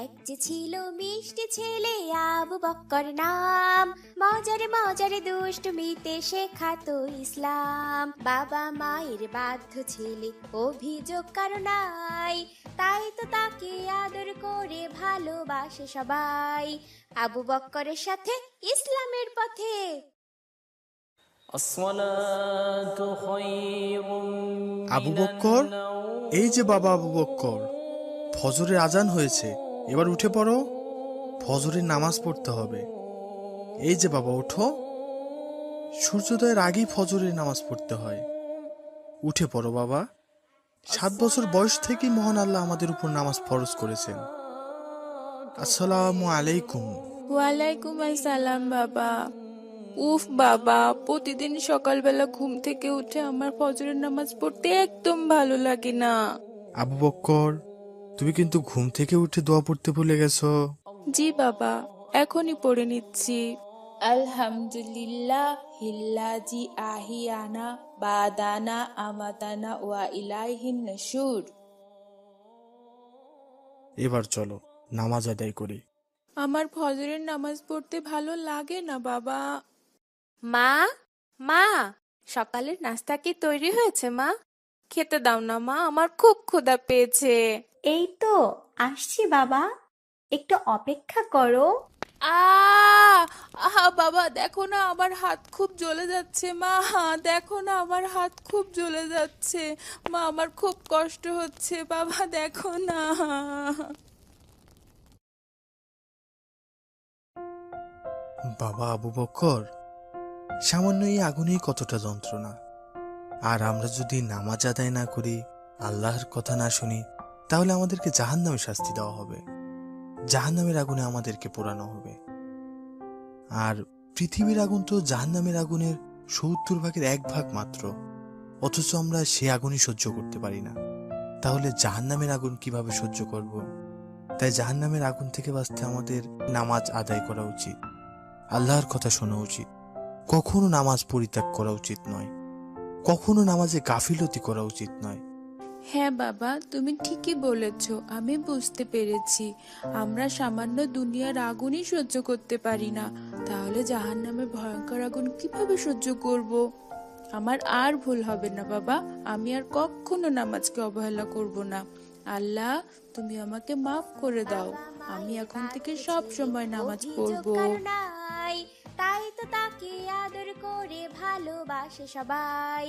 এক যে ছিল মিষ্টি ছেলে আবু বক্কর নাম, মজারে মজারে দুষ্টুমিতে শেখাতো ইসলাম। বাবা মায়ের বাধ্য ছেলে, অভিযোগ কারো নাই, তাই তো তাকে আদর করে ভালোবাসে সবাই। আবু বক্করের সাথে ইসলামের পথে। আবু বক্কর, এই যে বাবা আবু বক্কর, ফজরের আজান হয়েছে, এবার উঠে পড়ো, ফজরের নামাজ পড়তে হবে। এই যে বাবা, ওঠো, সূর্যোদয়ের আগেই ফজরের নামাজ পড়তে হয়। উঠে পড়ো বাবা। 7 বছর বয়স থেকেই মহান আল্লাহ আমাদের উপর নামাজ ফরজ করেছেন। আসসালামু আলাইকুম। ওয়ালাইকুম আসসালাম বাবা। উফ বাবা, প্রতিদিন সকালবেলা ঘুম থেকে উঠে আমার ফজরের নামাজ পড়তে একদম ভালো লাগে না। আবু বক্কর, তুমি কিন্তু ঘুম থেকে উঠে দোয়া পড়তে ভুলে গেছো। জি বাবা, এখনই পড়ে নিচ্ছি। আলহামদুলিল্লাহ হিল্লাজি আহিয়ানা বাদানা আমাতানা ওয়া ইলাইহিন নশুর। এবার চলো নামাজ আদায় করি। আমার ফজরের নামাজ পড়তে ভালো লাগে না বাবা। মা, মা, সকালের নাস্তা কি তৈরি হয়েছে মা? খেতে দাও না মা, আমার খুব ক্ষুধা পেয়েছে। এই তো আসছি বাবা, একটু অপেক্ষা করো। আহা বাবা, দেখো না আমার হাত খুব জ্বলে যাচ্ছে। মা, দেখো না আমার হাত খুব জ্বলে যাচ্ছে। মা, আমার খুব কষ্ট হচ্ছে। বাবা দেখো না। বাবা আবু বক্কর, সামান্য এই আগুনেই কতটা যন্ত্রণা। আর আমরা যদি নামাজ আদায় না করি, আল্লাহর কথা না শুনি, তাহলে আমাদেরকে জাহান্নামে শাস্তি দেওয়া হবে, জাহান্নামের আগুনে আমাদেরকে পোড়ানো হবে। আর পৃথিবীর আগুন তো জাহান্নামের আগুনের 70 ভাগের 1 ভাগ মাত্র, অথচ আমরা সে আগুনই সহ্য করতে পারি না। তাহলে জাহান্নামের আগুন কিভাবে সহ্য করব? তাই জাহান্নামের আগুন থেকে বাঁচতে আমাদের নামাজ আদায় করা উচিত, আল্লাহর কথা শোনা উচিত, কখনো নামাজ পরিত্যাগ করা উচিত নয়, কখনো নামাজে গাফিলতি করা উচিত নয়। হ্যাঁ বাবা, তুমি ঠিকই বলেছ, আমি বুঝতে পেরেছি। আমরা সামান্য দুনিয়ার আগুনই সহ্য করতে পারি না, তাহলে জাহান্নামের ভয়ঙ্কর আগুন কিভাবে সহ্য করব? আমার আর ভুল হবে না বাবা, আমি আর কখনো নামাজকে অবহেলা করব না। আল্লাহ, তুমি আমাকে মাফ করে দাও। আমি এখন থেকে সব সময় নামাজ অভিযোগ পড়বো। কারো নাই, তাই তো তাকে আদর করে ভালোবাসে সবাই।